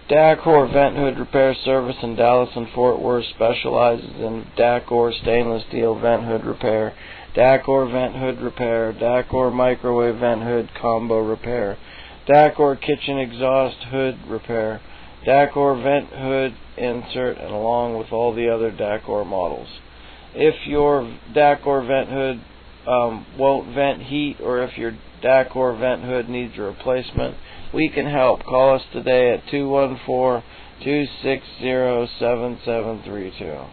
Dacor Vent Hood Repair Service in Dallas and Fort Worth specializes in Dacor stainless steel vent hood repair, Dacor vent hood repair, Dacor microwave vent hood combo repair, Dacor kitchen exhaust hood repair, Dacor vent hood insert, and along with all the other Dacor models. If your Dacor vent hood won't vent heat, or if your Dacor vent hood needs a replacement, we can help. Call us today at 214-260-7732.